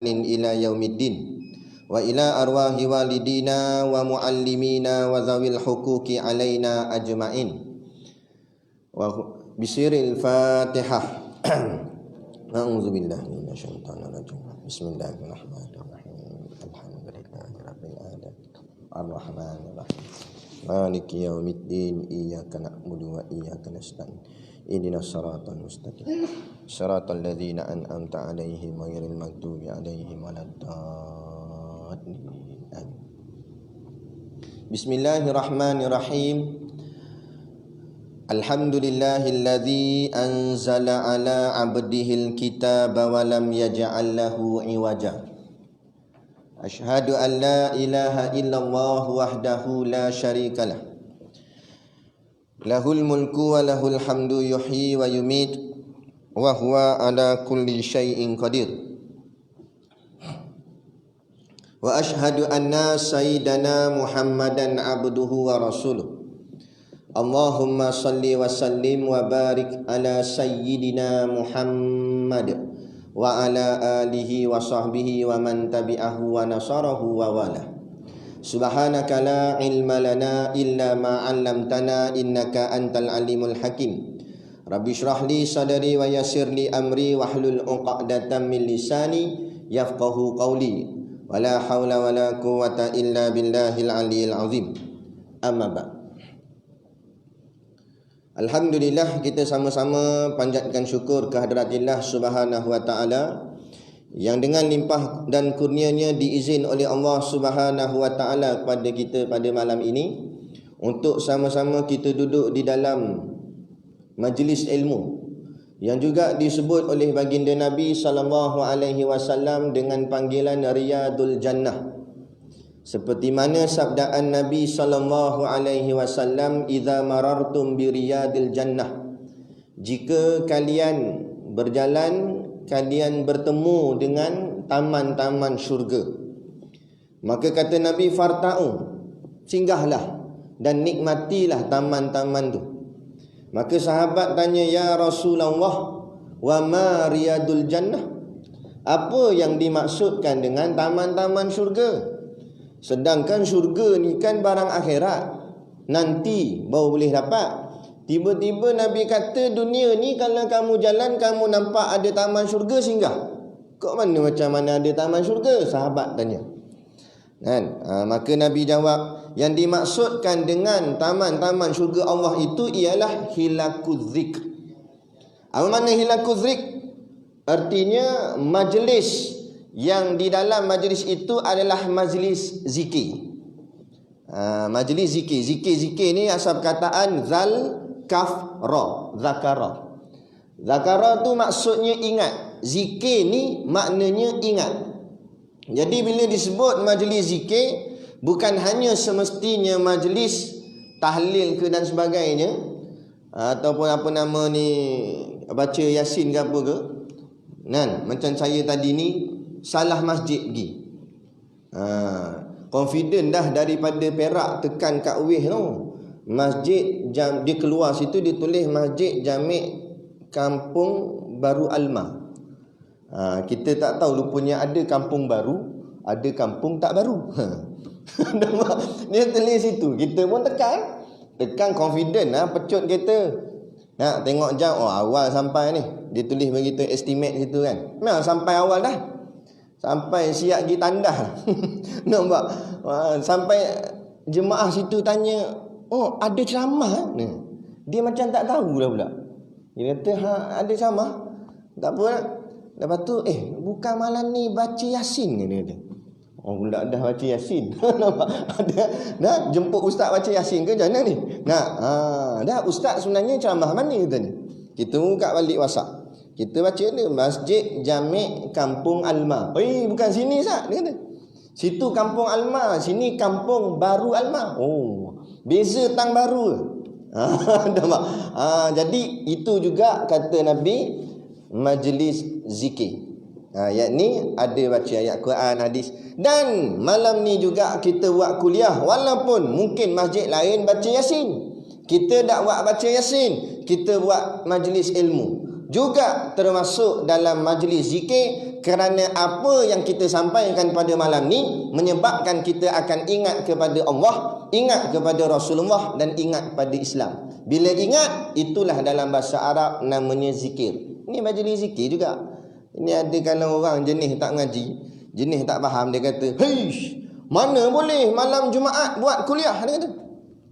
إلى يوم الدين وإلى أرواح والدينا ومعلمينا وذوي الحقوق علينا أجمعين بسر الفاتحة أعوذ بالله من الشيطان الرجيم بسم الله الرحمن الرحيم الحمد لله رب العالمين الرحمن الرحيم مالك يوم الدين إياك نعبد وإياك نستعين اهدنا الصراط المستقيم صراط الذين أنعمت عليهم غير المغضوب عليهم ولا الضالين آمين. بسم الله الرحمن الرحيم الحمد لله الذي أنزل على عبده الكتاب ولم يجعل له عوجا أشهد أن لا إله إلا الله وحده لا شريك له له الملك وله الحمد يحيي ويميت وهو على كل شيء قدير وأشهد أن سيدنا محمدا عبده ورسوله اللهم صل وسلم وبارك على سيدنا محمد وعلى آله وصحبه ومن تبعه ونصره ووالاه سبحانك لا علم لنا إلا ما علمتنا إنك أنت العليم الحكيم رب اشرح لي صدري ويسر لي أمري واحلل عقدة من لساني يفقه قولي ولا حول ولا قوة إلا بالله العلي العظيم أما بعد. Alhamdulillah, kita sama-sama panjatkan syukur kehadrat-Allah Subhanahu wa taala yang dengan limpah dan kurnianya diizin oleh Allah Subhanahu wa taala kepada kita pada malam ini untuk sama-sama kita duduk di dalam majlis ilmu yang juga disebut oleh baginda Nabi sallallahu alaihi wasallam dengan panggilan Riyadul Jannah. Seperti mana sabdaan Nabi sallallahu alaihi wasallam, "Idza marartum bi riyadil jannah." Jika kalian berjalan, kalian bertemu dengan taman-taman syurga. Maka kata Nabi, "Farta'u." Singgahlah dan nikmatilah taman-taman tu. Maka sahabat tanya, "Ya Rasulullah, wa ma riyadul jannah?" Apa yang dimaksudkan dengan taman-taman syurga? Sedangkan syurga ni kan barang akhirat, nanti baru boleh dapat. Tiba-tiba Nabi kata dunia ni kalau kamu jalan kamu nampak ada taman syurga, singgah. Kok macam mana ada taman syurga? Sahabat tanya. Kan? Maka Nabi jawab, yang dimaksudkan dengan taman-taman syurga Allah itu ialah hilakuz zikr. Apa makna hilakuz zikr? Artinya majlis yang di dalam majlis itu adalah majlis zikir. Majlis zikir. Zikir ni asal perkataan zal kaf ra, zakara. Zakara tu maksudnya ingat. Zikir ni maknanya ingat. Jadi bila disebut majlis zikir, bukan hanya semestinya majlis tahlil ke dan sebagainya, ataupun apa nama ni, baca yasin ke apa ke. Kan, macam saya tadi ni salah masjid pergi. Confident dah daripada Perak tekan kat Weh tu. Masjid dia keluar situ dia tulis Masjid Jami' Kampung Baru Alma. Kita tak tahu rupanya ada kampung baru, ada kampung tak baru. Dia tulis situ. Kita pun tekan confident pecut kereta. Tengok jam, awal sampai ni. Dia tulis begitu estimate situ kan. Memang sampai awal dah. Sampai siap pergi tandah. Nampak? Sampai jemaah situ tanya, "Oh, ada ceramah?" Dia macam tak tahu dah pula. Dia kata, ada ceramah? Tak apa nak. Lepas tu, bukan malam ni baca yasin ke dia kata. Oh, pula dah baca yasin. Nampak? Dah jemput ustaz baca yasin ke macam mana ni? Dah ustaz sebenarnya ceramah mana katanya. Kita buka balik WhatsApp. Kita baca ni Masjid Jami' Kampung Alma. Bukan sini Ustaz, dia kata. Situ Kampung Alma, sini Kampung Baru Alma. Oh, beza tang baru. Jadi itu juga kata Nabi majlis zikir. Yakni ada baca ayat Quran, hadis. Dan malam ni juga kita buat kuliah, walaupun mungkin masjid lain baca yasin. Kita tak buat baca yasin, kita buat majlis ilmu. juga termasuk dalam majlis zikir, kerana apa yang kita sampaikan pada malam ni menyebabkan kita akan ingat kepada Allah, ingat kepada Rasulullah dan ingat pada Islam. Bila ingat, itulah dalam bahasa Arab namanya zikir. Ini majlis zikir juga. Ini ada kalau orang jenis tak ngaji, jenis tak faham, dia kata, "Heish, mana boleh malam Jumaat buat kuliah?" Dia kata.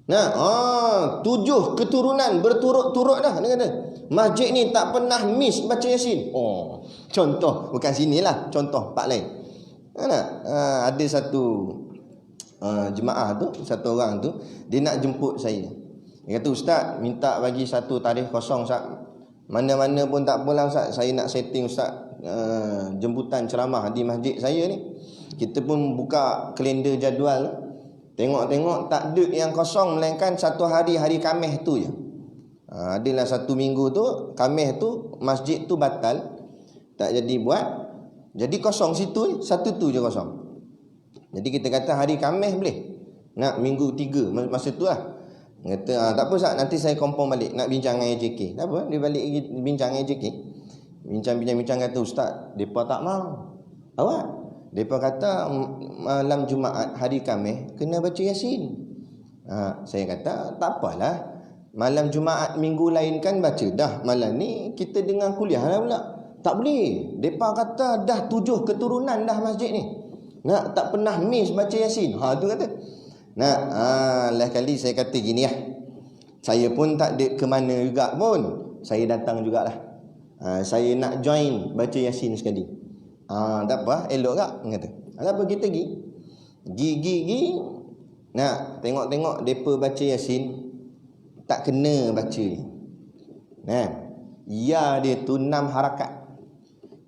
Nah, 7 keturunan berturut-turut dah, dia kata. Masjid ni tak pernah miss baca Yasin. Oh, contoh, bukan sinilah, contoh pak lain. Ada satu jemaah tu, satu orang tu, dia nak jemput saya. Dia kata, "Ustaz, minta bagi satu tarikh kosong, Ustaz. Mana-mana pun tak apalah, Ustaz. Saya nak setting, Ustaz, jemputan ceramah di masjid saya ni." Kita pun buka kalender jadual. Tengok-tengok tak ada yang kosong, melainkan satu hari Khamis tu je. Adalah satu minggu tu, Khamis tu masjid tu batal, tak jadi buat. Jadi kosong situ, satu tu je kosong. Jadi kita kata hari Khamis boleh. Nak minggu 3 masa tu lah. Kata, "Tak apa Ustaz, nanti saya kompon balik, nak bincang dengan AJK." Tak apa, dia balik bincang dengan AJK. Bincang kata, "Ustaz, depa tak mau." Awak? Depa kata malam Jumaat hari Khamis kena baca Yasin. Saya kata, "Tak apalah. Malam Jumaat minggu lain kan baca dah. Malam ni kita dengar kuliah lah pula." "Tak boleh. Depa kata dah 7 keturunan dah masjid ni. Nak tak pernah miss baca Yasin." Tu kata. Lah kali saya kata gini lah. Saya pun tak ada ke mana juga pun. Saya datang jugalah. Saya nak join baca Yasin sekali. Tak apa, elok tak? Kata. Tak apa, kita Gi. Nak tengok-tengok depa baca Yasin, tak kena baca. Ya dia tu 6 harakat.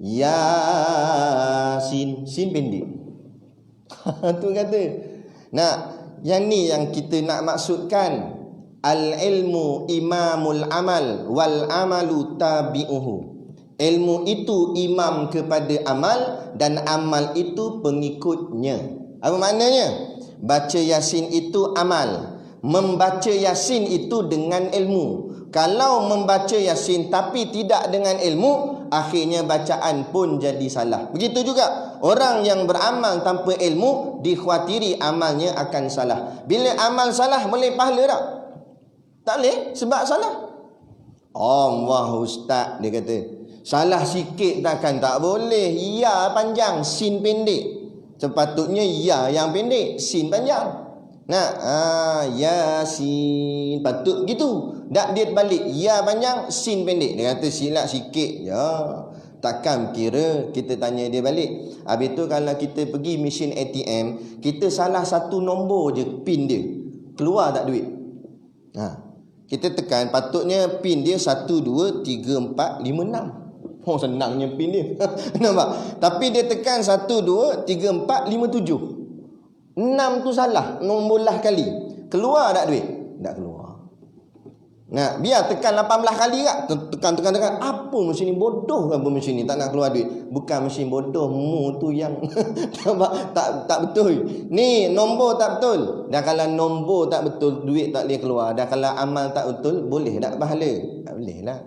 Yasin, sin pendek. Tu kata. Yang ni yang kita nak maksudkan. Al-ilmu imamul amal wal amalu tabi'uhu. Ilmu itu imam kepada amal dan amal itu pengikutnya. Apa maknanya? Baca Yasin itu amal. Membaca Yasin itu dengan ilmu. Kalau membaca Yasin tapi tidak dengan ilmu, akhirnya bacaan pun jadi salah. Begitu juga orang yang beramal tanpa ilmu, dikhawatiri amalnya akan salah. Bila amal salah, boleh pahala tak? Tak boleh, sebab salah. Allah Ustaz, dia kata, salah sikit takkan tak boleh. Ya panjang, sin pendek. Sepatutnya ya yang pendek, sin panjang. Yasin, patut gitu. Tak dia balik, ya panjang, sin pendek. Dia kata silap sikit. Ya, takkan kira kita tanya dia balik. Habis tu kalau kita pergi mesin ATM, kita salah satu nombor je pin dia, keluar tak duit? Kita tekan, patutnya pin dia 1, 2, 3, 4, 5, 6. Senangnya pin dia. Nampak? Tapi dia tekan 1, 2, 3, 4, 5, 7. 6 tu salah, nombor lah kali. Keluar tak duit? Tak keluar. Biar tekan 18 kali tak? Tekan. Apa mesin ni? Bodoh apa mesin ni? Tak nak keluar duit. Bukan mesin bodoh, mu tu yang tak betul. Ni nombor tak betul. Dan kalau nombor tak betul, duit tak boleh keluar. Dan kalau amal tak betul, boleh tak pahala? Tak boleh lah.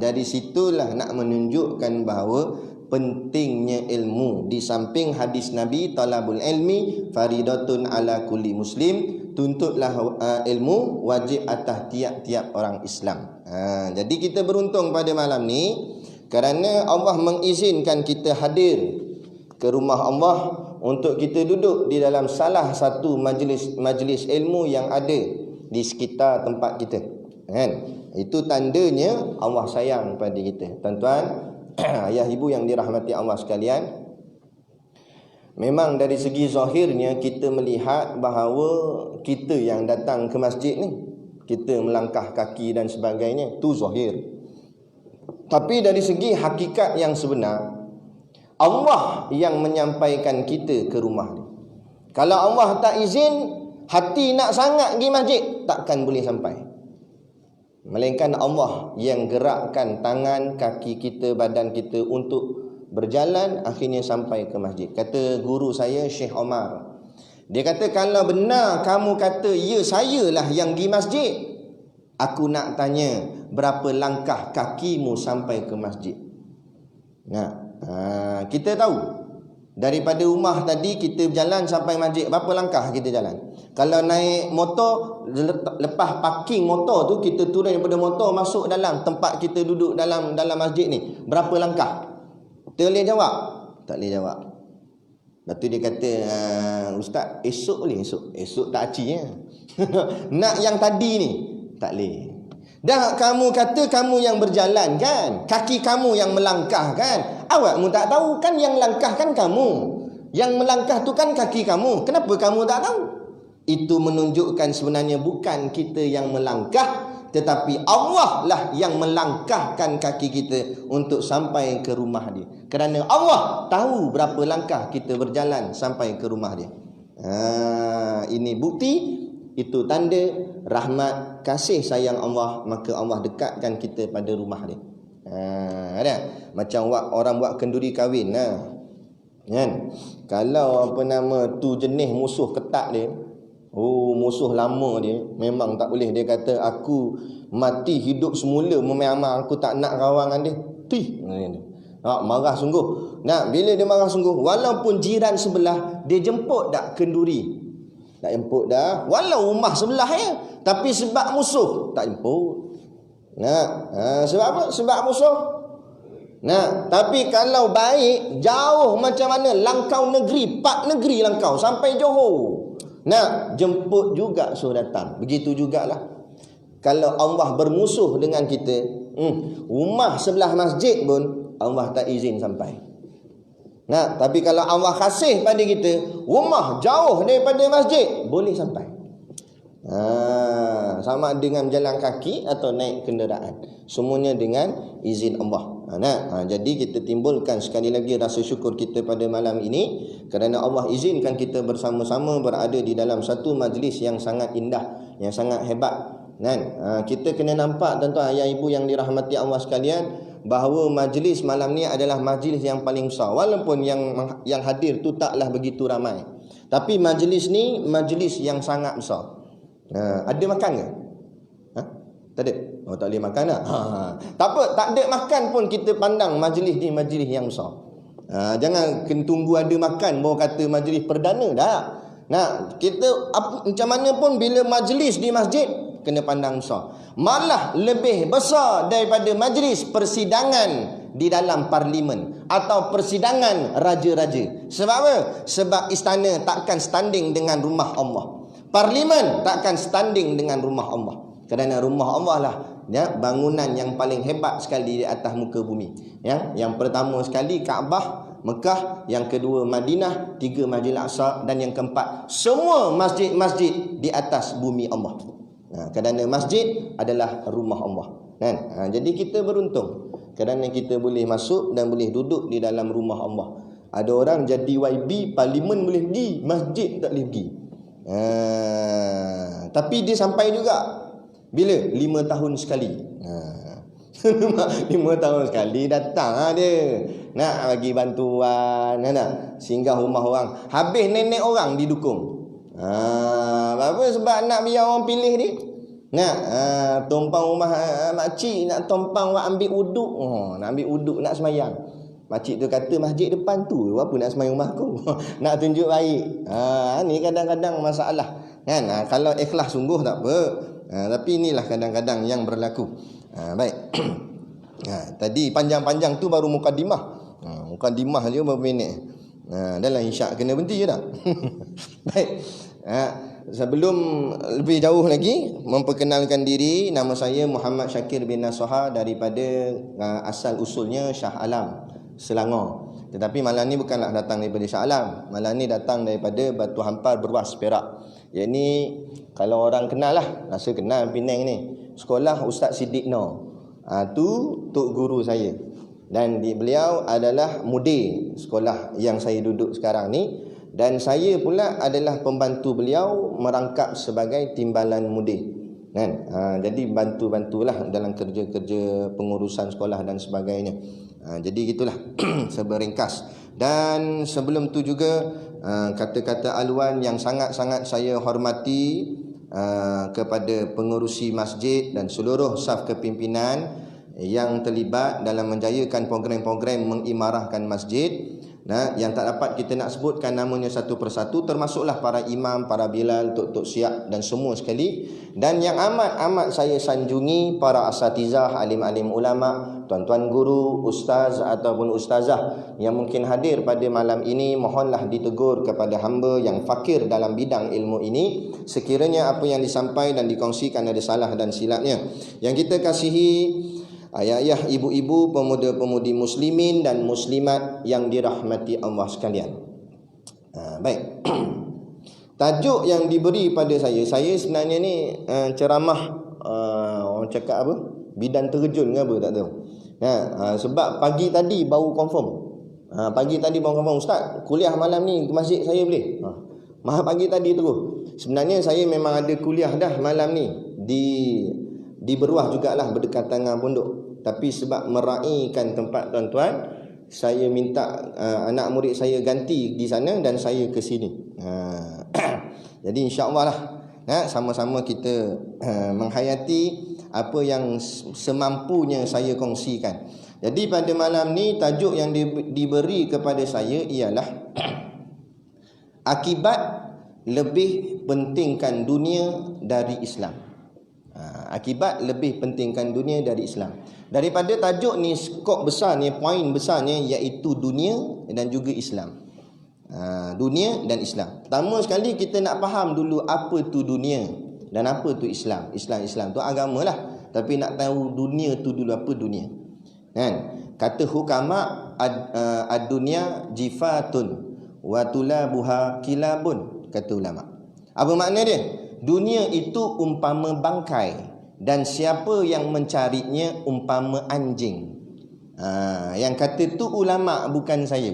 Dari situlah nak menunjukkan bahawa pentingnya ilmu. Di samping hadis Nabi, talabul ilmi faridatun ala kulli muslim, tuntutlah ilmu wajib atas tiap-tiap orang Islam. Jadi kita beruntung pada malam ni kerana Allah mengizinkan kita hadir ke rumah Allah untuk kita duduk di dalam salah satu majlis ilmu yang ada di sekitar tempat kita. Itu tandanya Allah sayang pada kita. Tuan-tuan, ayah ibu yang dirahmati Allah sekalian, memang dari segi zahirnya kita melihat bahawa kita yang datang ke masjid ni, kita melangkah kaki dan sebagainya, tu zahir. Tapi dari segi hakikat yang sebenar, Allah yang menyampaikan kita ke rumah ni. Kalau Allah tak izin, hati nak sangat pergi masjid, takkan boleh sampai. Melainkan Allah yang gerakkan tangan, kaki kita, badan kita untuk berjalan, akhirnya sampai ke masjid. Kata guru saya, Syekh Omar, dia kata, kalau benar kamu kata ya saya lah yang pergi masjid, aku nak tanya, berapa langkah kakimu sampai ke masjid. Kita tahu daripada rumah tadi kita berjalan sampai masjid, berapa langkah kita jalan? Kalau naik motor, lepas parking motor tu, kita turun daripada motor masuk dalam tempat kita duduk dalam masjid ni, berapa langkah? Kita boleh jawab? Tak boleh jawab. Lepas tu dia kata, Ustaz, esok boleh? Esok tak aci ya. Nak yang tadi ni tak boleh. Dah kamu kata kamu yang berjalan kan, kaki kamu yang melangkah kan, awakmu tak tahu kan yang langkah kan kamu, yang melangkah tu kan kaki kamu, kenapa kamu tak tahu? Itu menunjukkan sebenarnya bukan kita yang melangkah, tetapi Allah lah yang melangkahkan kaki kita untuk sampai ke rumah dia. Kerana Allah tahu berapa langkah kita berjalan sampai ke rumah dia. Ini bukti, itu tanda rahmat kasih sayang Allah, maka Allah dekatkan kita pada rumah dia. Ada macam orang buat kenduri kahwin kan, kalau tu jenis musuh ketat dia, musuh lama dia, memang tak boleh. Dia kata aku mati hidup semula memang aku tak nak kawan dengan dia. Marah sungguh. Bila dia marah sungguh, walaupun jiran sebelah, dia jemput tak kenduri? Tak jemput dah. Walau rumah sebelah ya, tapi sebab musuh tak jemput. Sebab apa? Sebab musuh. Tapi kalau baik, jauh macam mana, langkau negeri, 4 negeri langkau sampai Johor, jemput juga suruh datang. Begitu jugalah kalau Allah bermusuh dengan kita, rumah sebelah masjid pun Allah tak izin sampai. Tapi kalau Allah kasih pada kita, rumah jauh daripada masjid, boleh sampai. Sama dengan jalan kaki atau naik kenderaan, semuanya dengan izin Allah. Jadi kita timbulkan sekali lagi rasa syukur kita pada malam ini, kerana Allah izinkan kita bersama-sama berada di dalam satu majlis yang sangat indah, yang sangat hebat. Kita kena nampak tuan-tuan ayah ibu yang dirahmati Allah sekalian, bahawa majlis malam ni adalah majlis yang paling besar. Walaupun yang hadir tu taklah begitu ramai, tapi majlis ni majlis yang sangat besar. Ada makan ke? Tak ada? Tak boleh makan tak? Tak apa, tak ada makan pun kita pandang majlis ni majlis yang besar. Jangan tunggu ada makan baru kata majlis perdana dah. Kita macam mana pun bila majlis di masjid kena pandang besar. Malah lebih besar daripada majlis persidangan di dalam parlimen atau persidangan raja-raja. Sebab apa? Sebab istana takkan standing dengan rumah Allah, parlimen takkan standing dengan rumah Allah. Kerana rumah Allah lah bangunan yang paling hebat sekali di atas muka bumi. Yang pertama sekali Kaabah Mekah, yang kedua Madinah, 3 Masjidil Aqsa, dan yang keempat semua masjid-masjid di atas bumi Allah. Kerana masjid adalah rumah Allah kan? Jadi kita beruntung kerana kita boleh masuk dan boleh duduk di dalam rumah Allah. Ada orang jadi YB, parlimen boleh pergi, masjid tak boleh pergi. Tapi dia sampai juga. Bila? 5 tahun sekali. 5 tahun sekali datang dia nak bagi bantuan, singgah rumah orang. Habis nenek orang didukung. Apa? Sebab nak biar orang pilih dia. Tumpang rumah makcik, nak tumpang buat ambil uduk. Nak ambil uduk, nak semayang. Makcik tu kata masjid depan tu, apa nak semayang rumah aku? Nak tunjuk baik. Ni kadang-kadang masalah kan. Kalau ikhlas sungguh tak apa. Tapi inilah kadang-kadang yang berlaku. Baik. Tadi panjang-panjang tu baru mukadimah. Mukadimah je berapa minit. Dalam isyak kena berhenti je tak? Baik. Sebelum lebih jauh lagi, memperkenalkan diri, nama saya Muhammad Syakir bin Nasoha daripada asal usulnya Shah Alam, Selangor. Tetapi malam ni bukanlah datang daripada Shah Alam. Malam ni datang daripada Batu Hampar, Berwas, Perak. Yang ni kalau orang kenal lah, rasa kenal Penang ni. Sekolah Ustaz Siddiq Noor. Tu tok guru saya. Dan beliau adalah mudir sekolah yang saya duduk sekarang ni. Dan saya pula adalah pembantu beliau merangkap sebagai timbalan mudir kan. Jadi bantu-bantulah dalam kerja-kerja pengurusan sekolah dan sebagainya. Jadi gitulah seberingkas. Dan sebelum tu juga kata-kata aluan yang sangat-sangat saya hormati kepada pengerusi masjid dan seluruh saf kepimpinan yang terlibat dalam menjayakan program-program mengimarahkan masjid. Nah, yang tak dapat kita nak sebutkan namanya satu persatu, termasuklah para imam, para bilal, tok-tok siap dan semua sekali. Dan yang amat-amat saya sanjungi para asatizah, alim-alim ulama, tuan-tuan guru, ustaz ataupun ustazah yang mungkin hadir pada malam ini, mohonlah ditegur kepada hamba yang fakir dalam bidang ilmu ini sekiranya apa yang disampaikan dan dikongsikan ada salah dan silapnya. Yang kita kasihi ayah-ayah, ibu-ibu, pemuda-pemudi muslimin dan muslimat yang dirahmati Allah sekalian. Baik. Tajuk yang diberi pada saya sebenarnya ni ceramah orang cakap apa? Bidan terjun ke apa tak tahu. Sebab pagi tadi baru confirm. Ustaz, kuliah malam ni ke masjid saya boleh? Pagi tadi terus. Sebenarnya saya memang ada kuliah dah malam ni di Beruah jugalah, berdekatan dengan pondok. Tapi sebab meraihkan tempat tuan-tuan, saya minta anak murid saya ganti di sana dan saya ke sini. Jadi insya-Allah lah, sama-sama kita menghayati apa yang semampunya saya kongsikan. Jadi pada malam ni tajuk yang diberi kepada saya ialah akibat lebih pentingkan dunia dari Islam. Akibat lebih pentingkan dunia dari Islam. Daripada tajuk ni, skop besarnya, poin besarnya iaitu dunia dan juga Islam. Dunia dan Islam. Pertama sekali kita nak faham dulu apa tu dunia dan apa tu Islam. Islam tu agama lah. Tapi nak tahu dunia tu dulu, apa dunia. Kan? Kata hukama ad-dunya jifatun wa tulabuha kilabun, kata ulama. Apa makna dia? Dunia itu umpama bangkai dan siapa yang mencarinya umpama anjing. Yang kata tu ulama, bukan saya.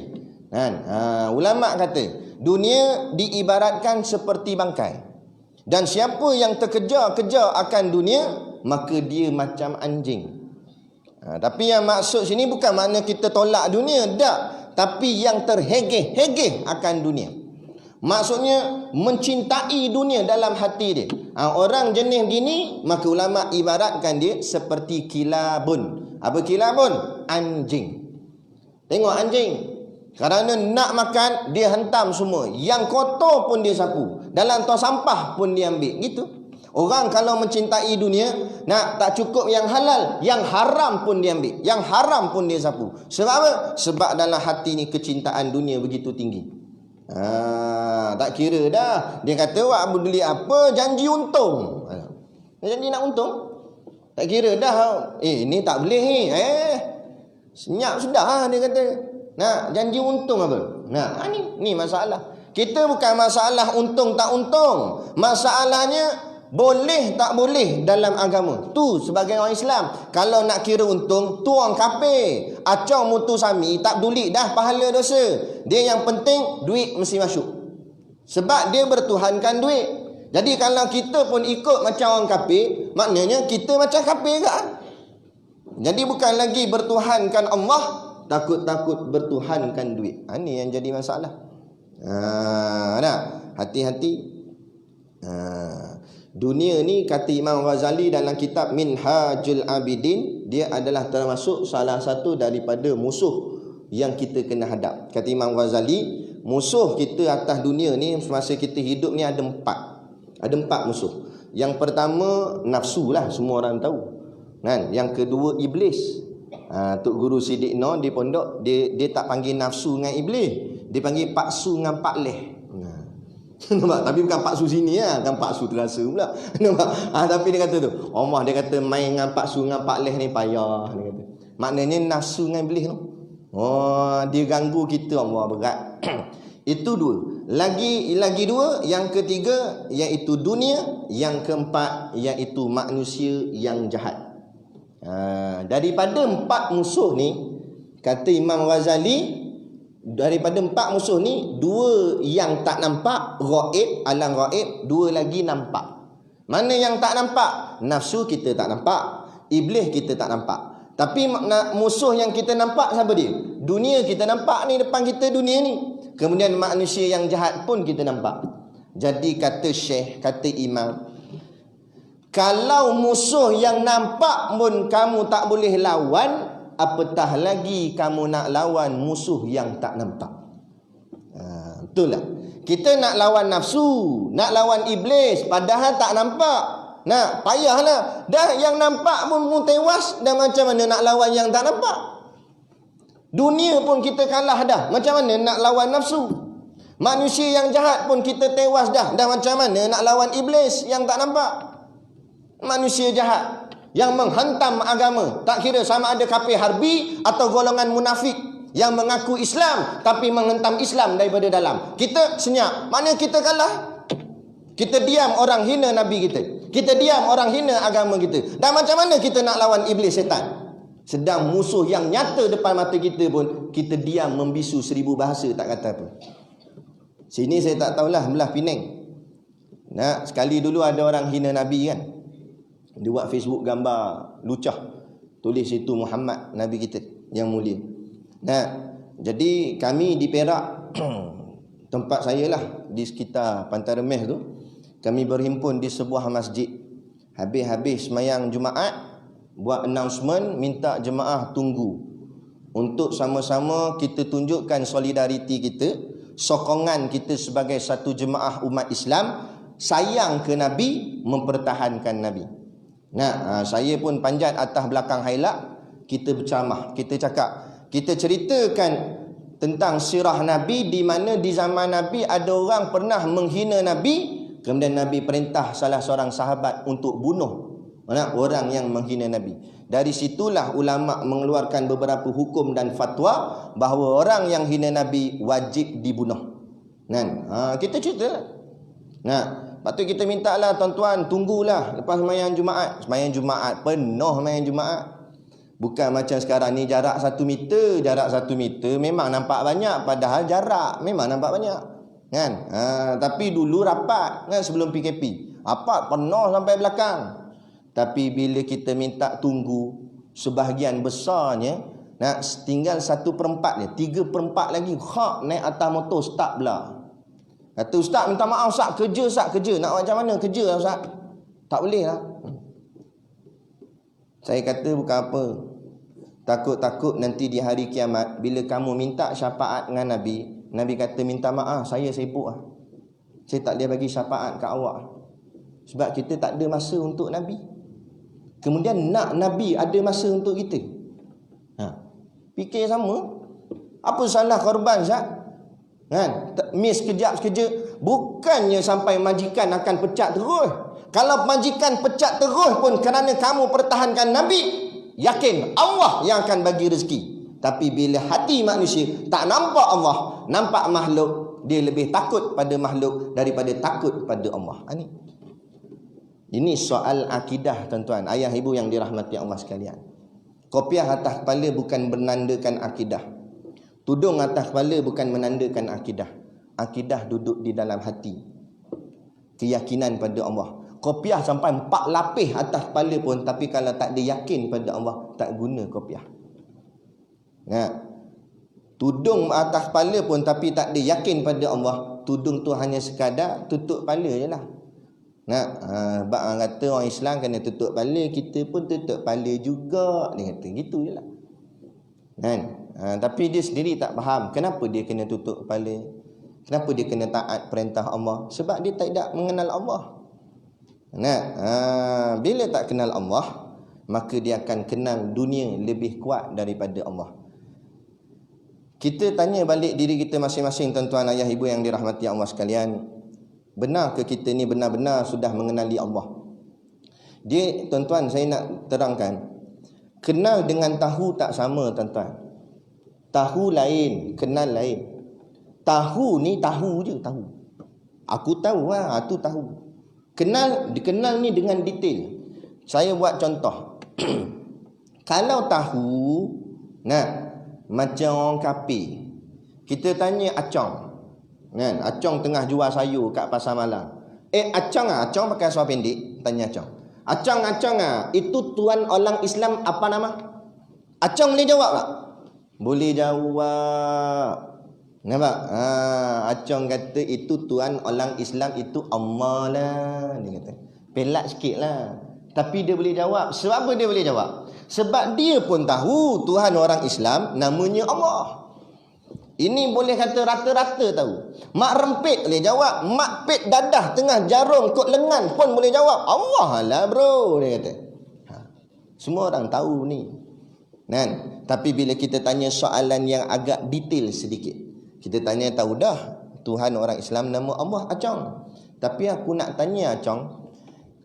Ulama kata dunia diibaratkan seperti bangkai dan siapa yang terkejar-kejar akan dunia maka dia macam anjing. Tapi yang maksud sini bukan makna kita tolak dunia, tak. Tapi yang terhegeh-hegeh akan dunia. Maksudnya mencintai dunia dalam hati dia. Orang jenis gini, maka ulama ibaratkan dia seperti kilabun. Apa kilabun? Anjing. Tengok anjing, kerana nak makan dia hentam semua. Yang kotor pun dia sapu, dalam tong sampah pun dia ambil. Gitu. Orang kalau mencintai dunia, nak tak cukup yang halal, yang haram pun dia ambil, yang haram pun dia sapu. Sebab apa? Sebab dalam hati ni kecintaan dunia begitu tinggi. Tak kira dah. Dia kata wak beli apa, janji untung. Janji nak untung, tak kira dah. Ni tak boleh ni. Senyap sudah dia kata. Nak janji untung apa? Ni masalah. Kita bukan masalah untung tak untung. Masalahnya boleh tak boleh dalam agama. Tu sebagai orang Islam, kalau nak kira untung, tu orang kafir. Acau mutu sami, tak peduli dah pahala dosa. Dia yang penting duit mesti masuk. Sebab dia bertuhankan duit. Jadi kalau kita pun ikut macam orang kafir, maknanya kita macam kafir kan? Jadi bukan lagi bertuhankan Allah, takut-takut bertuhankan duit. Ini yang jadi masalah. Hati-hati. Dunia ni, kata Imam Ghazali dalam kitab Minhajul Abidin, dia adalah termasuk salah satu daripada musuh yang kita kena hadap. Kata Imam Ghazali, musuh kita atas dunia ni semasa kita hidup ni ada empat. Ada empat musuh. Yang pertama nafsu lah, semua orang tahu kan? Yang kedua iblis. Tok Guru Siddiq Noh di pondok, dia tak panggil nafsu dengan iblis, dia panggil paksu dengan pakleh. Nampak? Tapi bukan paksu sini lah, kan paksu terasa pula. Nampak? Tapi dia kata tu, Allah dia kata main dengan paksu dengan pakleh ni payah, dia kata. Maknanya nafsu dengan iblis tu. Dia ganggu kita, Allah berat. Itu dua. Lagi dua, yang ketiga iaitu dunia, yang keempat iaitu manusia yang jahat. Daripada empat musuh ni, kata Imam Ghazali, daripada empat musuh ni, dua yang tak nampak, ghaib, alam ghaib, dua lagi nampak. Mana yang tak nampak? Nafsu kita tak nampak, iblis kita tak nampak. Tapi musuh yang kita nampak siapa dia? Dunia kita nampak ni, depan kita dunia ni. Kemudian manusia yang jahat pun kita nampak. Jadi kata Syekh, kata Imam, Kalau musuh yang nampak pun kamu tak boleh lawan, apatah lagi kamu nak lawan musuh yang tak nampak. Betul lah. Kita nak lawan nafsu, nak lawan iblis, padahal tak nampak. Nak, payahlah. Dah yang nampak pun tewas, dah macam mana nak lawan yang tak nampak? Dunia pun kita kalah dah, macam mana nak lawan nafsu? Manusia yang jahat pun kita tewas dah macam mana nak lawan iblis yang tak nampak? Manusia jahat yang menghantam agama, tak kira sama ada kafir harbi atau golongan munafik yang mengaku Islam tapi menghentam Islam daripada dalam. Kita senyap, mana kita kalah? Kita diam orang hina Nabi kita, kita diam orang hina agama kita. Dan macam mana kita nak lawan iblis setan? Sedang musuh yang nyata depan mata kita pun kita diam membisu 1000 bahasa tak kata apa. Sini saya tak tahulah, belah Penang. Nah, sekali dulu ada orang hina Nabi kan. Dia buat Facebook gambar lucah, tulis situ Muhammad Nabi kita yang mulia. Nah, jadi kami di Perak tempat saya lah, di sekitar Pantai Remis tu, kami berhimpun di sebuah masjid. Habis-habis semayang Jumaat, buat announcement minta jemaah tunggu untuk sama-sama kita tunjukkan solidariti kita, sokongan kita sebagai satu jemaah umat Islam, sayang ke Nabi, mempertahankan Nabi. Nah, saya pun panjat atas belakang hailak, kita berceramah, kita cakap, kita ceritakan tentang sirah Nabi, di mana di zaman Nabi ada orang pernah menghina Nabi, kemudian Nabi perintah salah seorang sahabat untuk bunuh orang yang menghina Nabi. Dari situlah ulama mengeluarkan beberapa hukum dan fatwa bahawa orang yang hina Nabi wajib dibunuh. Kan? Kita cerita. Nah, lepas tu kita minta lah tuan-tuan, tunggulah lepas sembahyang Jumaat. Sembahyang Jumaat penuh, sembahyang Jumaat. Bukan macam sekarang ni jarak 1 meter, jarak 1 meter memang nampak banyak, padahal jarak memang nampak banyak. Kan? Tapi dulu rapat kan, sebelum PKP. Rapat penuh sampai belakang. Tapi bila kita minta tunggu, sebahagian besarnya tinggal 1/4 ni, 3/4 lagi hak naik atas motor start pula. Kata ustaz, minta maaf ustaz, kerja ustaz, kerja. Nak macam mana kerja lah ustaz? Tak boleh lah. Saya kata bukan apa. Takut-takut nanti di hari kiamat, bila kamu minta syafaat dengan Nabi, Nabi kata minta maaf, saya sibuk lah, saya tak boleh bagi syafaat kat awak. Sebab kita tak ada masa untuk Nabi. Kemudian nak Nabi ada masa untuk kita. Fikir sama. Apa salah korban ustaz? Kan? Miss sekejap-sekejap, bukannya sampai majikan akan pecat terus. Kalau majikan pecat terus pun kerana kamu pertahankan Nabi, yakin Allah yang akan bagi rezeki. Tapi bila hati manusia tak nampak Allah, nampak makhluk, dia lebih takut pada makhluk daripada takut pada Allah. Ini soal akidah tuan-tuan, ayah ibu yang dirahmati Allah sekalian. Kopiah atas kepala bukan menandakan akidah. Tudung atas kepala bukan menandakan akidah. Akidah duduk di dalam hati, keyakinan pada Allah. Kopiah sampai 4 lapis atas kepala pun, tapi kalau tak ada yakin pada Allah, tak guna kopiah. Tudung atas kepala pun tapi tak ada yakin pada Allah, tudung tu hanya sekadar tutup kepala je lah. Sebab orang kata orang Islam kena tutup kepala, kita pun tutup kepala juga. Dia kata gitu je lah. Tapi dia sendiri tak faham kenapa dia kena tutup kepala, kenapa dia kena taat perintah Allah. Sebab dia tidak mengenal Allah. Bila tak kenal Allah, maka dia akan kenal dunia lebih kuat daripada Allah. Kita tanya balik diri kita masing-masing tuan-tuan, ayah ibu yang dirahmati Allah sekalian. Benar ke kita ni benar-benar sudah mengenali Allah? Dia, tuan-tuan, saya nak terangkan, kenal dengan tahu tak sama tuan-tuan. Tahu lain, kenal lain. Tahu ni tahu je, tahu. Aku tahu lah, aku tahu. Dikenal ni dengan detail. Saya buat contoh. Kalau tahu, macam orang kafir, kita tanya acong. Acong tengah jual sayur kat pasar malam. Acong Acong pakai suara pendek. Tanya Acong. Acong itu tuan orang Islam apa nama? Acong boleh jawab tak? Boleh jawab. Nampak? Acong kata itu tuan orang Islam itu Allah lah. Dia kata. Pelat sikit lah. Tapi dia boleh jawab. Sebab apa dia boleh jawab? Sebab dia pun tahu Tuhan orang Islam namanya Allah. Ini boleh kata rata-rata tahu. Mak rempit boleh jawab. Mak pet dadah tengah jarum kot lengan pun boleh jawab. Allah lah bro, dia kata. Semua orang tahu ni. Kan? Tapi bila kita tanya soalan yang agak detail sedikit, kita tanya, tahu dah Tuhan orang Islam nama Allah Acong. Tapi aku nak tanya Acong,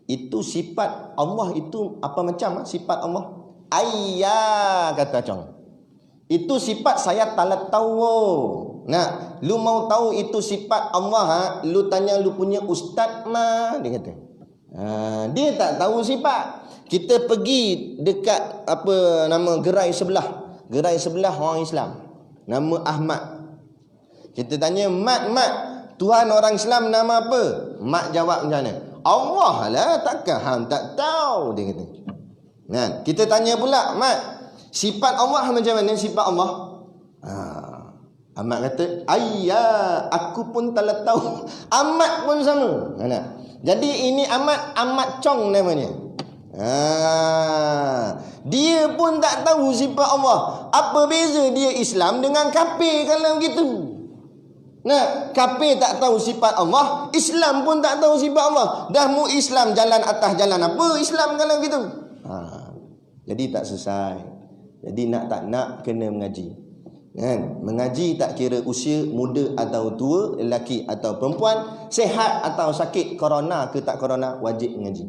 itu sifat Allah itu apa macam sifat Allah? Ayya, kata Acong. Itu sifat saya tak tahu. Nah, lu mau tahu itu sifat Allah, lu tanya lu punya ustaz mah, dia kata. Dia tak tahu sifat. Kita pergi dekat apa nama gerai sebelah orang Islam, nama Ahmad. Kita tanya, Mat, Tuhan orang Islam nama apa? Mat jawab macam mana? Allah lah, takkan hang tak tahu, dia kata. Nah, kita tanya pula, Mat, sifat Allah macam mana sifat Allah? Ahmad kata, ayya, aku pun tak tahu. Ahmad pun sama. Nah, jadi ini Ahmad Chong namanya. Dia pun tak tahu sifat Allah. Apa beza dia Islam dengan kafir kalau begitu? Nah, kafir tak tahu sifat Allah, Islam pun tak tahu sifat Allah. Dah mu Islam jalan atas jalan apa Islam kalau begitu? Jadi tak selesai. Jadi nak tak nak kena mengaji. Kan? Mengaji tak kira usia muda atau tua, lelaki atau perempuan, sehat atau sakit, corona ke tak corona, wajib mengaji.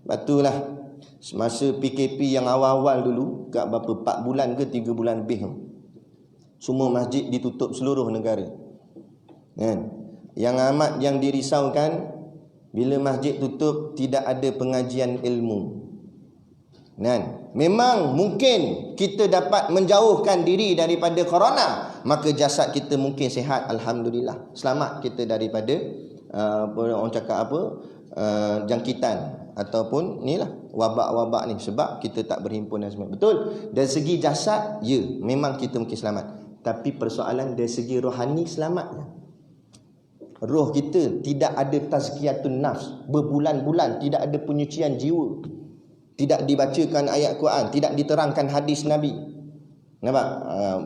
Batulah semasa PKP yang awal-awal dulu, kat berapa 4 bulan ke 3 bulan lebih, semua masjid ditutup seluruh negara. Kan? Yang amat yang dirisaukan, bila masjid tutup tidak ada pengajian ilmu. Kan? Memang mungkin kita dapat menjauhkan diri daripada corona, maka jasad kita mungkin sihat, alhamdulillah. Selamat kita daripada orang cakap apa, jangkitan ataupun inilah wabak-wabak ni, sebab kita tak berhimpun dan sebagainya. Betul, dari segi jasad ya, memang kita mungkin selamat. Tapi persoalan dari segi rohani selamatnya. Roh kita tidak ada tazkiyatun nafs, berbulan-bulan tidak ada penyucian jiwa, tidak dibacakan ayat Quran, tidak diterangkan hadis Nabi. Nampak?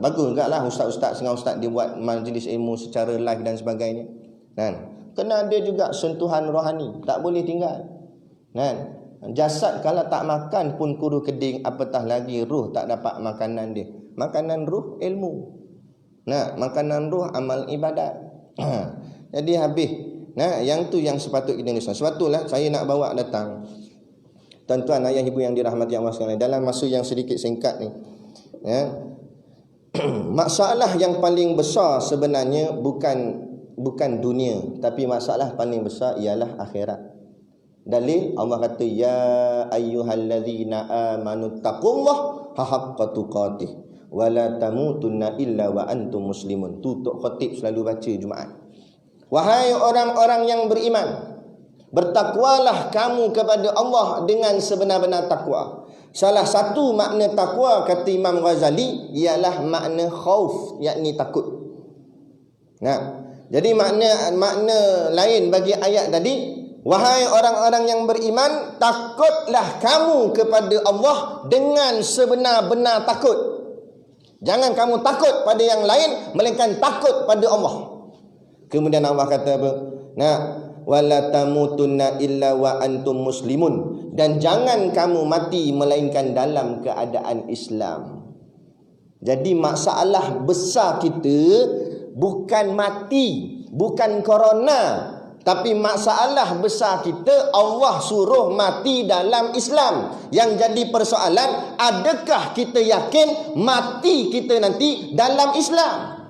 Bagus juga lah ustaz-ustaz, setengah ustaz dia buat majlis ilmu secara live dan sebagainya. Kan? Kena ada juga sentuhan rohani, tak boleh tinggal. Kan? Jasad kalau tak makan pun kuru keding, apatah lagi roh tak dapat makanan dia. Makanan roh ilmu. Nah, makanan roh amal ibadat. Jadi habis. Nah, yang tu yang sepatut kita nisbah. Sebab itulah saya nak bawa datang tuan-tuan ayah ibu yang dirahmati Allah sekalian, dalam masa yang sedikit singkat ni, ya, masalah yang paling besar sebenarnya bukan dunia, tapi masalah paling besar ialah akhirat. Dalil Allah kata, ya ayyuhallazina amanu taqullaha haqqa tuqatih wa la tamutunna illa wa antum muslimun. Tu tok khatib selalu baca Jumaat. Wahai orang-orang yang beriman, bertakwalah kamu kepada Allah dengan sebenar-benar takwa. Salah satu makna takwa, kata Imam Ghazali, ialah makna khauf, yakni takut. Nah, jadi makna lain bagi ayat tadi, wahai orang-orang yang beriman, takutlah kamu kepada Allah dengan sebenar-benar takut. Jangan kamu takut pada yang lain, melainkan takut pada Allah. Kemudian Allah kata apa? Nah, wala tamutunna illa wa antum muslimun, dan jangan kamu mati melainkan dalam keadaan Islam. Jadi masalah besar kita bukan mati, bukan corona, tapi masalah besar kita Allah suruh mati dalam Islam. Yang jadi persoalan, adakah kita yakin mati kita nanti dalam Islam?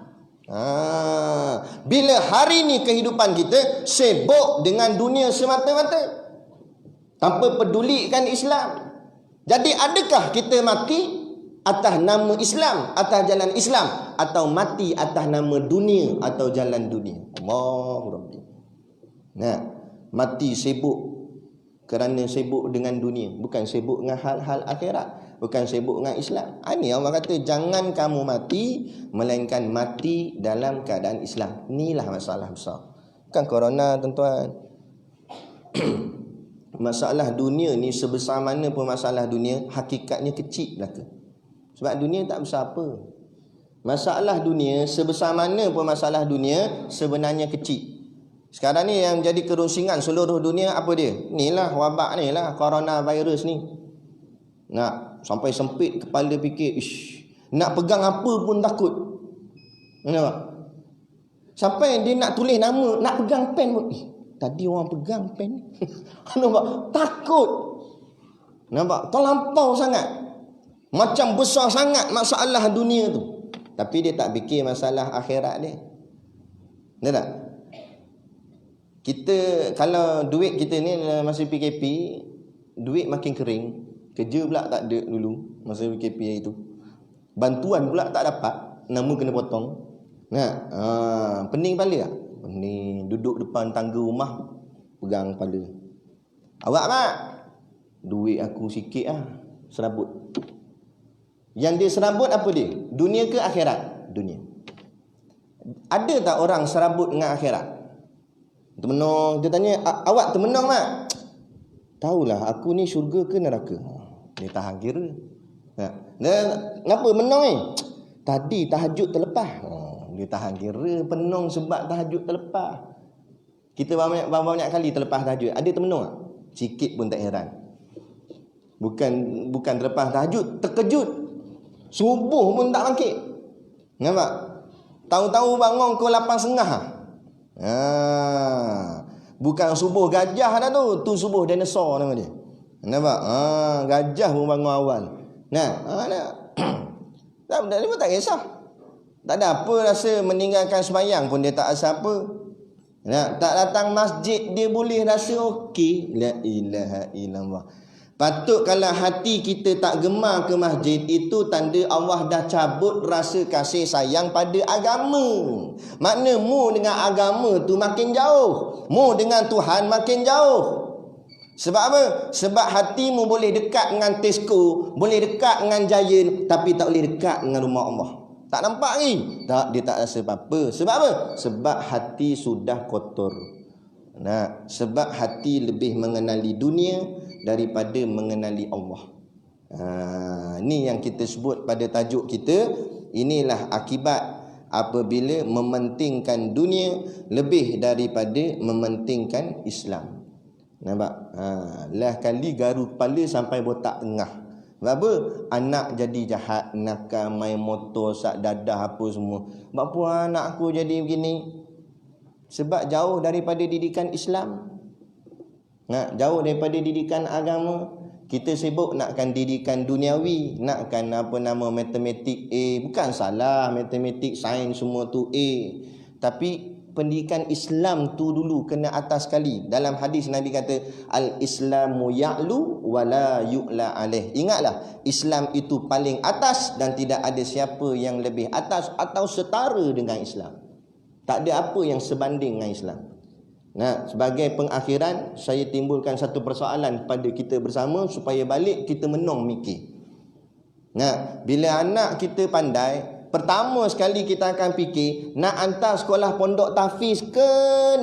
Bila hari ni kehidupan kita sibuk dengan dunia semata-mata, tanpa pedulikan Islam. Jadi adakah kita mati atas nama Islam, atas jalan Islam, atau mati atas nama dunia atau jalan dunia? Allahu Rabbi. Nah, mati sibuk kerana sibuk dengan dunia, bukan sibuk dengan hal-hal akhirat, bukan sibuk dengan Islam. Ini Allah kata, jangan kamu mati melainkan mati dalam keadaan Islam. Inilah masalah besar. Bukan corona, tuan-tuan. Masalah dunia ni sebesar mana pun masalah dunia, hakikatnya kecil belaka. Sebab dunia tak besar apa. Masalah dunia sebesar mana pun masalah dunia sebenarnya kecil. Sekarang ni yang jadi kerusingan seluruh dunia apa dia? Inilah wabak ni lah, coronavirus ni. Nak sampai sempit kepala fikir, nak pegang apa pun takut. Nampak? Sampai dia nak tulis nama, nak pegang pen pun, tadi orang pegang pen. Nampak? Takut. Nampak? Terlampau sangat. Macam besar sangat masalah dunia tu. Tapi dia tak fikir masalah akhirat dia. Betul tak? Kita, kalau duit kita ni masa PKP, duit makin kering. Kerja pula tak ada dulu masa PKP itu. Bantuan pula tak dapat, nama kena potong. Pening kepala tak? Pening. Duduk depan tangga rumah, pegang kepala. Awak mak, duit aku sikit lah, serabut. Yang dia serabut apa dia? Dunia ke akhirat? Dunia. Ada tak orang serabut dengan akhirat? Termenung, dia tanya, awak termenung mak? Tahulah aku ni syurga ke neraka. Dia tahan kira. Kenapa menung ni? Tadi tahajud terlepas. Dia tahan kira penung sebab tahajud terlepas. Kita banyak kali terlepas tahajud. Ada termenung tak? Sikit pun tak heran. Bukan terlepas tahajud, terkejut. Subuh pun tak bangkit. Nampak? Tahu-tahu bangun pukul 8.30. Bukan subuh gajah dah tu. Tu subuh dinosaur nama dia. Nampak? Gajah pun bangun awal. Dia pun tak kisah. Tak ada apa rasa meninggalkan sembahyang pun dia tak rasa apa. Tak datang masjid dia boleh rasa okey. La ilaha illallah. Patut kalau hati kita tak gemar ke masjid, itu tanda Allah dah cabut rasa kasih sayang pada agama. Makna mu dengan agama tu makin jauh, mu dengan Tuhan makin jauh. Sebab apa? Sebab hatimu boleh dekat dengan Tesco, boleh dekat dengan Giant, tapi tak boleh dekat dengan rumah Allah. Tak nampak ni? Tak, dia tak rasa apa-apa. Sebab apa? Sebab hati sudah kotor. Sebab hati lebih mengenali dunia daripada mengenali Allah. Ini yang kita sebut pada tajuk kita. Inilah akibat apabila mementingkan dunia lebih daripada mementingkan Islam. Nampak? Lah kali garu kepala sampai botak tengah. Sebab apa? Anak jadi jahat, nakal, main motor, sak dadah apa semua. Sebab apa anak aku jadi begini? Sebab jauh daripada didikan Islam. Jauh daripada didikan agama. Kita sibuk nakkan didikan duniawi, nakkan matematik A. Bukan salah, matematik, sains semua tu A. Tapi pendidikan Islam tu dulu kena atas sekali. Dalam hadis Nabi kata, al-Islamu ya'lu wa la yu'la alaih. Ingatlah, Islam itu paling atas dan tidak ada siapa yang lebih atas atau setara dengan Islam. Tak ada apa yang sebanding dengan Islam. Sebagai pengakhiran, saya timbulkan satu persoalan pada kita bersama supaya balik kita menong mikir. Bila anak kita pandai, pertama sekali kita akan fikir, nak hantar sekolah pondok tahfiz ke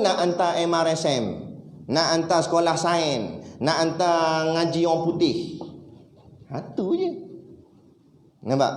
nak hantar MRSM, nak hantar sekolah sains, nak hantar ngaji orang putih. Itu je. Nampak?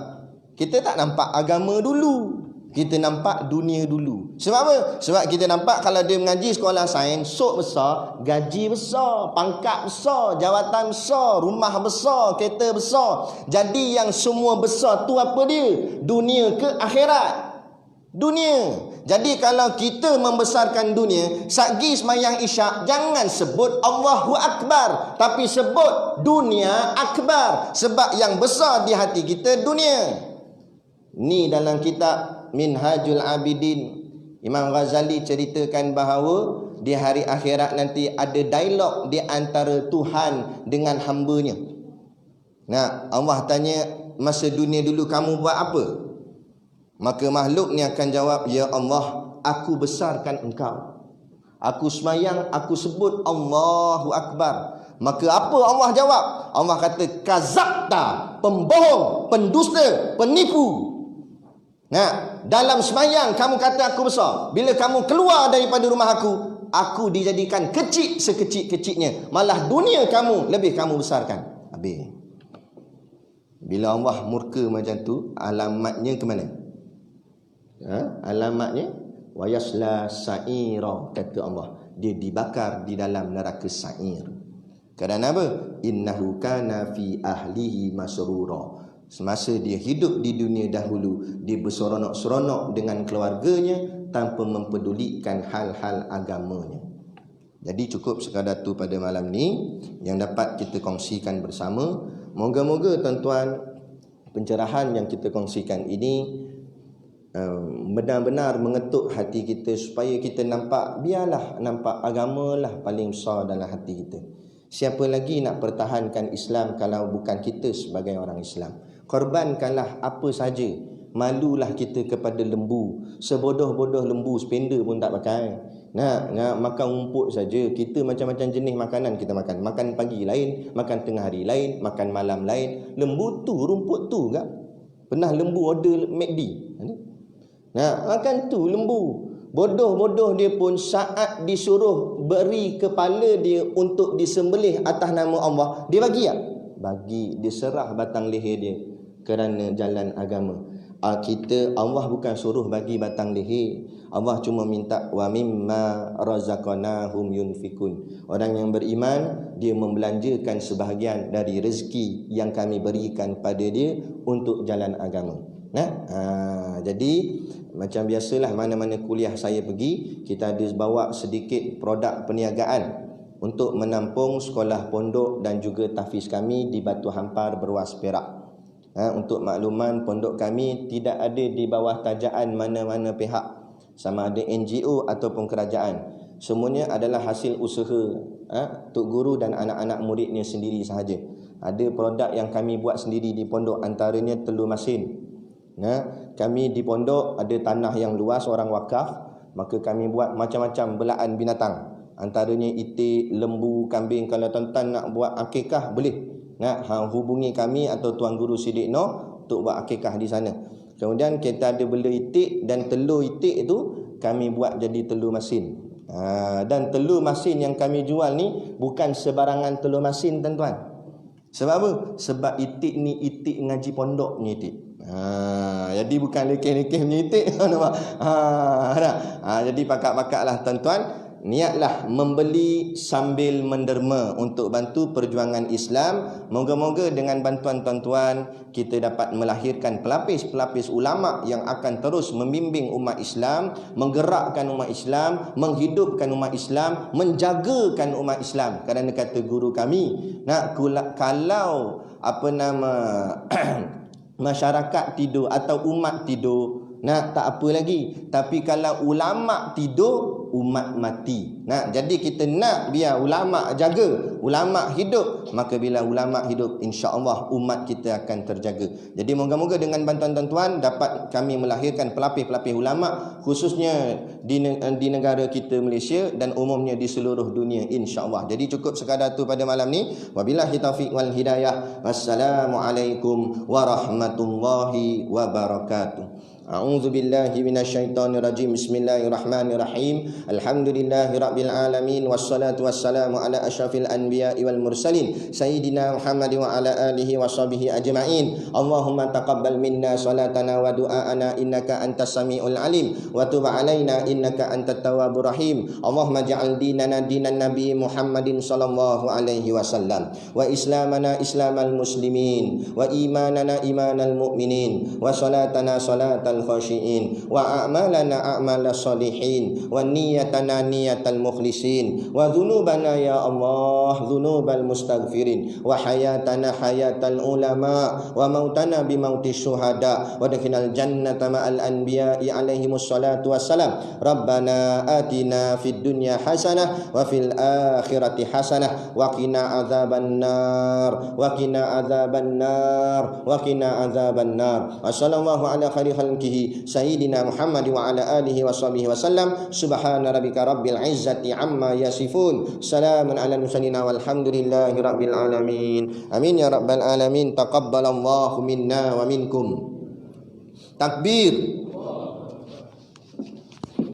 Kita tak nampak agama dulu, kita nampak dunia dulu. Sebab apa? Sebab kita nampak kalau dia mengaji sekolah sains, sok besar, gaji besar, pangkat besar, jawatan besar, rumah besar, kereta besar. Jadi yang semua besar tu apa dia? Dunia ke akhirat? Dunia. Jadi kalau kita membesarkan dunia, satgi semayang isyak, jangan sebut Allahu Akbar, tapi sebut dunia akbar. Sebab yang besar di hati kita dunia. Ni dalam kitab Minhajul Abidin, Imam Ghazali ceritakan bahawa di hari akhirat nanti ada dialog di antara Tuhan dengan hamba-Nya. Allah tanya, masa dunia dulu kamu buat apa? Maka makhluk ni akan jawab, ya Allah, aku besarkan engkau. Aku semayang, aku sebut Allahu Akbar. Maka apa Allah jawab? Allah kata, kazabta, pembohong, pendusta, penipu. Dalam semayang kamu kata aku besar. Bila kamu keluar daripada rumah aku dijadikan kecil sekecil-kecilnya. Malah dunia kamu lebih kamu besarkan. Habis. Bila Allah murka macam tu, alamatnya ke mana? Alamatnya wayasla sa'ira, kata Allah. Dia dibakar di dalam neraka sa'ir. Kerana apa? Innahu kana fi ahlihi masrura. Semasa dia hidup di dunia dahulu, dia berseronok-seronok dengan keluarganya tanpa mempedulikan hal-hal agamanya. Jadi cukup sekadar tu pada malam ni yang dapat kita kongsikan bersama. Moga-moga tuan-tuan, pencerahan yang kita kongsikan ini benar-benar mengetuk hati kita supaya kita nampak, biarlah nampak agama lah paling besar dalam hati kita. Siapa lagi nak pertahankan Islam kalau bukan kita sebagai orang Islam? Korbankanlah apa saja. Malulah kita kepada lembu. Sebodoh-bodoh lembu, spender pun tak pakai. Nak makan rumput saja. Kita macam-macam jenis makanan kita makan. Makan pagi lain, makan tengah hari lain, makan malam lain. Lembu tu, rumput tu kan? Pernah lembu order McD. Makan tu lembu. Bodoh-bodoh dia pun saat disuruh beri kepala dia untuk disembelih atas nama Allah, dia bagi tak? Bagi. Dia serah batang leher dia kerana jalan agama. Allah bukan suruh bagi batang leher. Allah cuma minta wa mimma razaqnahum yunfikun. Orang yang beriman, dia membelanjakan sebahagian dari rezeki yang kami berikan pada dia untuk jalan agama. Jadi macam biasalah, mana-mana kuliah saya pergi, kita ada bawa sedikit produk perniagaan untuk menampung sekolah pondok dan juga tahfiz kami di Batu Hampar, Berwas, Perak. Untuk makluman, pondok kami tidak ada di bawah tajaan mana-mana pihak, sama ada NGO ataupun kerajaan. Semuanya adalah hasil usaha Tok Guru dan anak-anak muridnya sendiri sahaja. Ada produk yang kami buat sendiri di pondok, antaranya telur masin. Kami di pondok ada tanah yang luas, orang wakaf, maka kami buat macam-macam belaan binatang, antaranya itik, lembu, kambing. Kalau tuan-tuan nak buat akikah, boleh. Hubungi kami atau Tuan Guru Siddiq Noh untuk buat akikah di sana. Kemudian kita ada bela itik, dan telur itik itu kami buat jadi telur masin. Dan telur masin yang kami jual ni bukan sebarangan telur masin, tuan-tuan. Sebab apa? Sebab itik ni itik ngaji pondok ni itik. Jadi bukan lekeh-lekeh punya itik. Jadi pakak-pakaklah tuan-tuan, niatlah membeli sambil menderma untuk bantu perjuangan Islam. Moga-moga dengan bantuan tuan-tuan kita dapat melahirkan pelapis-pelapis ulama yang akan terus membimbing umat Islam, menggerakkan umat Islam, menghidupkan umat Islam, menjagakan umat Islam. Kerana kata guru kami, kalau masyarakat tidur atau umat tidur, tak apa lagi. Tapi kalau ulama tidur, umat mati. Jadi kita nak biar ulama jaga, ulama hidup. Maka bila ulama hidup, insya-Allah umat kita akan terjaga. Jadi moga-moga dengan bantuan tuan-tuan dapat kami melahirkan pelapis-pelapis ulama, khususnya di negara kita Malaysia dan umumnya di seluruh dunia, insya-Allah. Jadi cukup sekadar tu pada malam ni. Wabillahi taufiq wal hidayah. Wassalamualaikum warahmatullahi wabarakatuh. A'udzu billahi minasyaitonir rajim. Bismillahirrahmanirrahim. Alhamdulillahi rabbil alamin, wassalatu wassalamu ala asyrafil anbiya'i wal mursalin sayyidina Muhammad wa ala alihi washabihi ajma'in. Allahumma taqabbal minna salatana wa du'aana innaka antas samiul alim wa tub alaina innaka antat tawwabur rahim. Allahumma ja'al dinana dinan nabi Muhammadin sallallahu alaihi wasallam, wa islamana islamal muslimin, wa imanana imanal mu'minin, wa salatana salatal khashiin, wa a'malana a'malas salihin, wa niyatana niyatal mukhlisin, wa dhunubana ya Allah dhunubal mustaghfirin, wa hayatana hayatal ulama, wa mautana bimautis syuhada, wa dakhinal jannata ma'al anbiya'i alaihimus salatu wassalam. Rabbana atina fid dunya hasanah wa fil akhirati hasanah wa qina adzaban nar, wa qina adzaban nar, wa qina adzaban nar. Wassallallahu ala khairi khalqihi sayyidina Muhammad wa ala alihi washabihi wasallam. Subhana rabbika rabbil izzati amma yasifun, salamun ala mursalin walhamdulillahi rabbil alamin. Amin ya rabbal alamin. Taqabbalallahu minna wa minkum. Takbir.